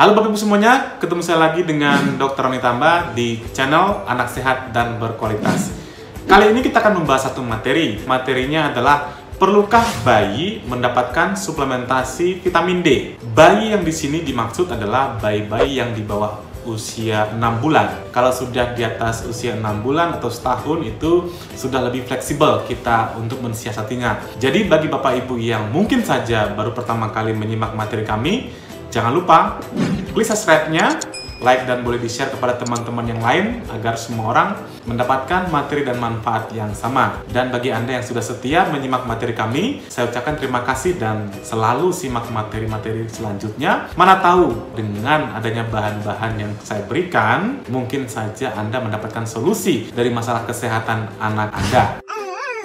Halo Bapak Ibu semuanya, ketemu saya lagi dengan Dr. Roni Tamba di channel Anak Sehat dan Berkualitas. Kali ini kita akan membahas satu materi. Materinya adalah perlukah bayi mendapatkan suplementasi vitamin D? Bayi yang di sini dimaksud adalah bayi-bayi yang di bawah usia 6 bulan. Kalau sudah di atas usia 6 bulan atau setahun itu sudah lebih fleksibel kita untuk mensiasatinya. Jadi bagi Bapak Ibu yang mungkin saja baru pertama kali menyimak materi kami, jangan lupa klik subscribe-nya, like dan boleh di-share kepada teman-teman yang lain agar semua orang mendapatkan materi dan manfaat yang sama. Dan bagi Anda yang sudah setia menyimak materi kami, saya ucapkan terima kasih dan selalu simak materi-materi selanjutnya. Mana tahu dengan adanya bahan-bahan yang saya berikan, mungkin saja Anda mendapatkan solusi dari masalah kesehatan anak Anda.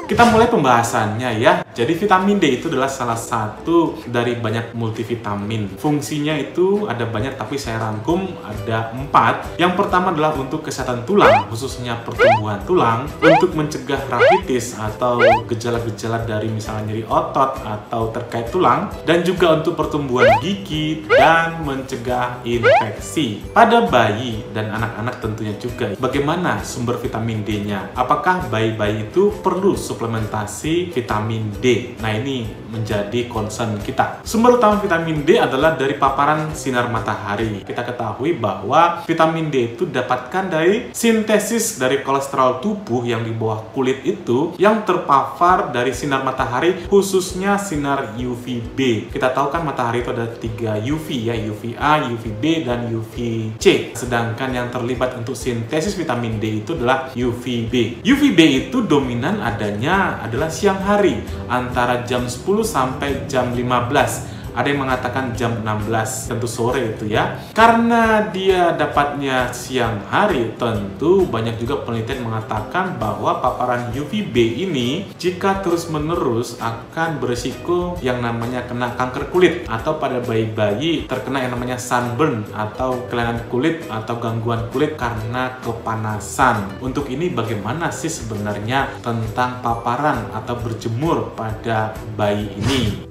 Kita mulai pembahasannya ya. Jadi vitamin D itu adalah salah satu dari banyak multivitamin. Fungsinya itu ada banyak tapi saya rangkum ada 4. Yang pertama adalah untuk kesehatan tulang, khususnya pertumbuhan tulang, untuk mencegah rakitis atau gejala-gejala dari misalnya nyeri otot atau terkait tulang, dan juga untuk pertumbuhan gigi dan mencegah infeksi. Pada bayi dan anak-anak tentunya juga. Bagaimana sumber vitamin D-nya? Apakah bayi-bayi itu perlu suplementasi vitamin D? Nah, ini menjadi concern kita. Sumber utama vitamin D adalah dari paparan sinar matahari. Kita ketahui bahwa vitamin D itu dapatkan dari sintesis dari kolesterol tubuh yang di bawah kulit itu yang terpapar dari sinar matahari, khususnya sinar UVB. Kita tahu kan matahari itu ada 3 UV ya, UVA, UVB, dan UVC. Sedangkan yang terlibat untuk sintesis vitamin D itu adalah UVB. UVB itu dominan adanya adalah siang hari antara jam 10 sampai jam 15. Ada yang mengatakan jam 16, tentu sore itu ya. Karena dia dapatnya siang hari, tentu banyak juga penelitian mengatakan bahwa paparan UVB ini jika terus-menerus akan berisiko yang namanya kena kanker kulit, atau pada bayi-bayi terkena yang namanya sunburn atau kelainan kulit atau gangguan kulit karena kepanasan. Untuk ini bagaimana sih sebenarnya tentang paparan atau berjemur pada bayi ini?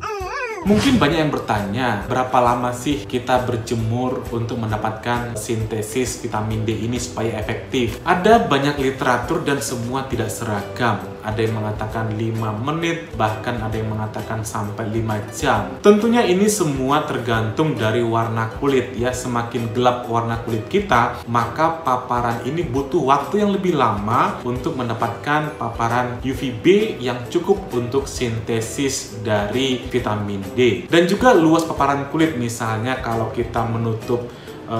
Mungkin banyak yang bertanya, berapa lama sih kita berjemur untuk mendapatkan sintesis vitamin D ini supaya efektif? Ada banyak literatur dan semua tidak seragam. Ada yang mengatakan 5 menit, bahkan ada yang mengatakan sampai 5 jam. Tentunya ini semua tergantung dari warna kulit ya. Semakin gelap warna kulit kita, maka paparan ini butuh waktu yang lebih lama untuk mendapatkan paparan UVB yang cukup untuk sintesis dari vitamin D. Dan juga luas paparan kulit, misalnya kalau kita menutup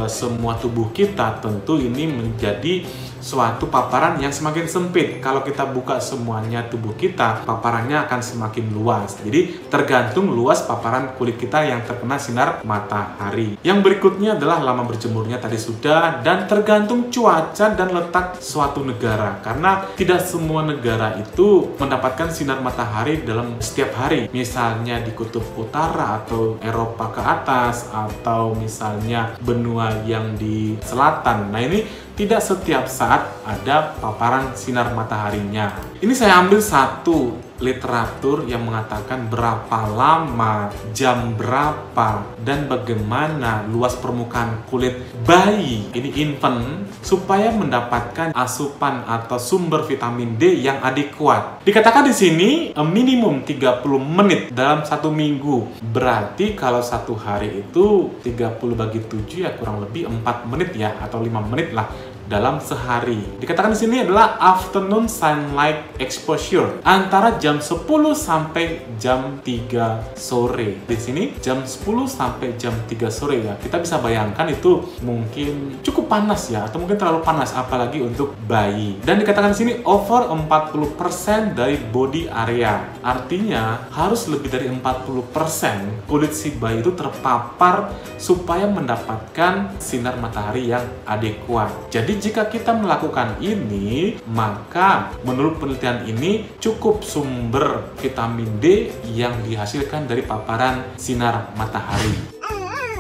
semua tubuh kita, tentu ini menjadi suatu paparan yang semakin sempit. Kalau kita buka semuanya tubuh kita, paparannya akan semakin luas. Jadi tergantung luas paparan kulit kita yang terkena sinar matahari. Yang berikutnya adalah lama berjemurnya tadi sudah, dan tergantung cuaca dan letak suatu negara. Karena tidak semua negara itu mendapatkan sinar matahari dalam setiap hari. Misalnya di kutub utara atau Eropa ke atas, atau misalnya benua yang di selatan. Nah, ini tidak setiap saat ada paparan sinar mataharinya. Ini saya ambil satu literatur yang mengatakan berapa lama, jam berapa, dan bagaimana luas permukaan kulit bayi, ini infant, supaya mendapatkan asupan atau sumber vitamin D yang adekuat. Dikatakan di sini minimum 30 menit dalam 1 minggu. Berarti kalau 1 hari itu 30 bagi 7 ya kurang lebih 4 menit ya, atau 5 menit lah dalam sehari. Dikatakan di sini adalah afternoon sunlight exposure antara jam 10 sampai jam 3 sore. Di sini jam 10 sampai jam 3 sore ya. Kita bisa bayangkan itu mungkin cukup panas ya, atau mungkin terlalu panas apalagi untuk bayi. Dan dikatakan di sini over 40% dari body area. Artinya harus lebih dari 40% kulit si bayi itu terpapar supaya mendapatkan sinar matahari yang adekuat. Jadi jika kita melakukan ini, maka menurut penelitian ini cukup sumber vitamin D yang dihasilkan dari paparan sinar matahari.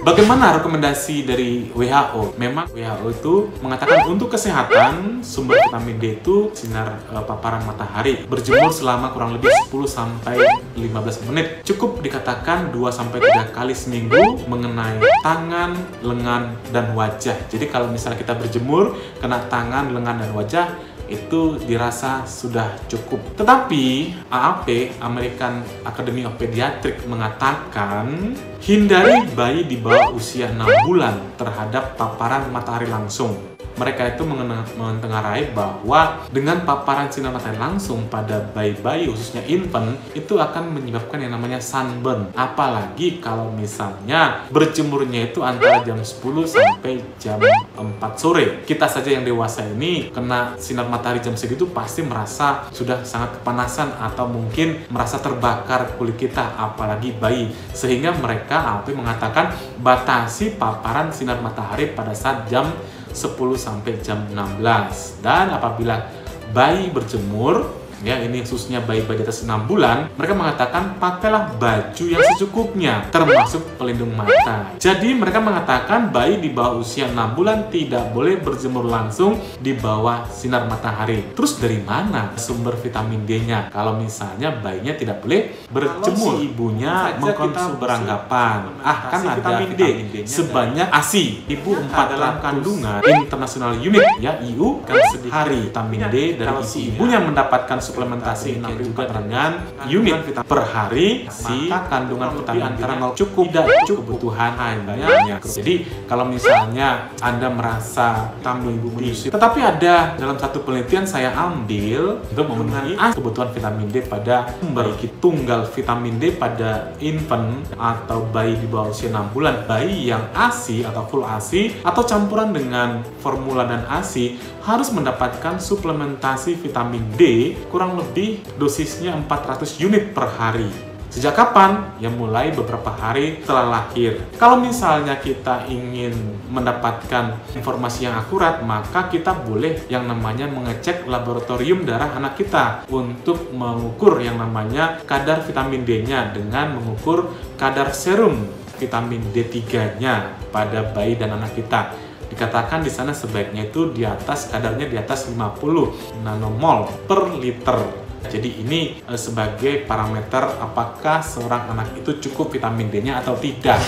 Bagaimana rekomendasi dari WHO? Memang WHO itu mengatakan untuk kesehatan sumber vitamin D itu sinar paparan matahari. Berjemur selama kurang lebih 10-15 menit. Cukup dikatakan 2-3 kali seminggu mengenai tangan, lengan, dan wajah. Jadi kalau misalnya kita berjemur kena tangan, lengan, dan wajah, itu dirasa sudah cukup. Tetapi AAP, American Academy of Pediatrics, mengatakan hindari bayi di bawah usia 6 bulan terhadap paparan matahari langsung. Mereka itu mentengarai bahwa dengan paparan sinar matahari langsung pada bayi-bayi, khususnya infant, itu akan menyebabkan yang namanya sunburn. Apalagi kalau misalnya berjemurnya itu antara jam 10 sampai jam 4 sore. Kita saja yang dewasa ini kena sinar matahari jam segitu pasti merasa sudah sangat kepanasan atau mungkin merasa terbakar kulit kita, apalagi bayi. Sehingga mereka mengatakan batasi paparan sinar matahari pada saat jam 10 sampai jam 16. Dan apabila bayi berjemur, ya ini khususnya bayi-bayi di atas 6 bulan, mereka mengatakan pakailah baju yang secukupnya, termasuk pelindung mata. Jadi mereka mengatakan bayi di bawah usia 6 bulan tidak boleh berjemur langsung di bawah sinar matahari. Terus dari mana sumber vitamin D-nya? Kalau misalnya bayinya tidak boleh berjemur, si ibunya mengkonsumsi beranggapan, kan ada vitamin D sebanyak ASI 1.400 dalam kandungan International Unit, ya IU, kan hari vitamin D dari isi ibunya mendapatkan suplementasi juga dengan unit per hari, si kandungan vitamin antara cukup tidak cukup kebutuhan hanya. Jadi kalau misalnya Anda merasa tamu ibu menyusui, tetapi ada dalam satu penelitian saya ambil untuk memenuhi kebutuhan vitamin D pada bayi tunggal vitamin D pada infant atau bayi di bawah usia 6 bulan, bayi yang ASI atau full ASI atau campuran dengan formula dan ASI harus mendapatkan suplementasi vitamin D kurang lebih dosisnya 400 unit per hari. Sejak kapan? Ya mulai beberapa hari setelah lahir. Kalau misalnya kita ingin mendapatkan informasi yang akurat, maka kita boleh yang namanya mengecek laboratorium darah anak kita untuk mengukur yang namanya kadar vitamin D-nya dengan mengukur kadar serum vitamin D3-nya pada bayi dan anak kita. Dikatakan di sana sebaiknya itu kadarnya di atas 50 nanomol per liter. Jadi ini sebagai parameter apakah seorang anak itu cukup vitamin D-nya atau tidak.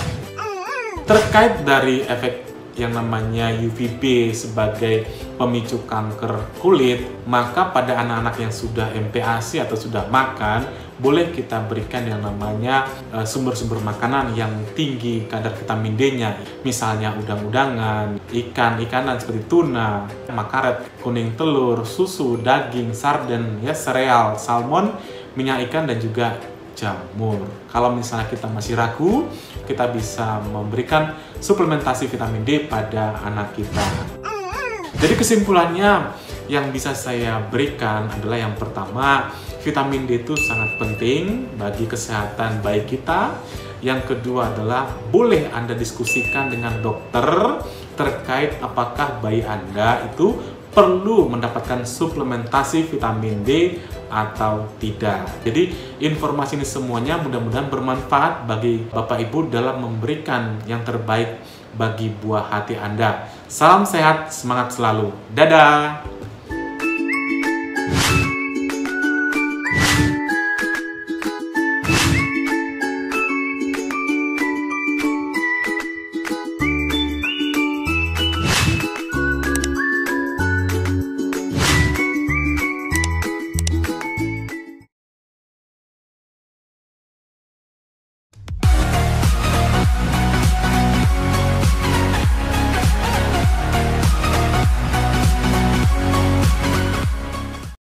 Terkait dari efek yang namanya UVB sebagai pemicu kanker kulit, maka pada anak-anak yang sudah MPASI atau sudah makan, boleh kita berikan yang namanya sumber-sumber makanan yang tinggi kadar vitamin D-nya. Misalnya udang-udangan, ikan-ikanan seperti tuna, makaret, kuning telur, susu, daging, sarden, ya sereal, salmon, minyak ikan, dan juga jamur. Kalau misalnya kita masih ragu, kita bisa memberikan suplementasi vitamin D pada anak kita. Jadi kesimpulannya yang bisa saya berikan adalah yang pertama, vitamin D itu sangat penting bagi kesehatan bayi kita. Yang kedua adalah boleh Anda diskusikan dengan dokter terkait apakah bayi Anda itu perlu mendapatkan suplementasi vitamin D atau tidak. Jadi informasi ini semuanya mudah-mudahan bermanfaat bagi Bapak Ibu dalam memberikan yang terbaik bagi buah hati Anda. Salam sehat, semangat selalu. Dadah!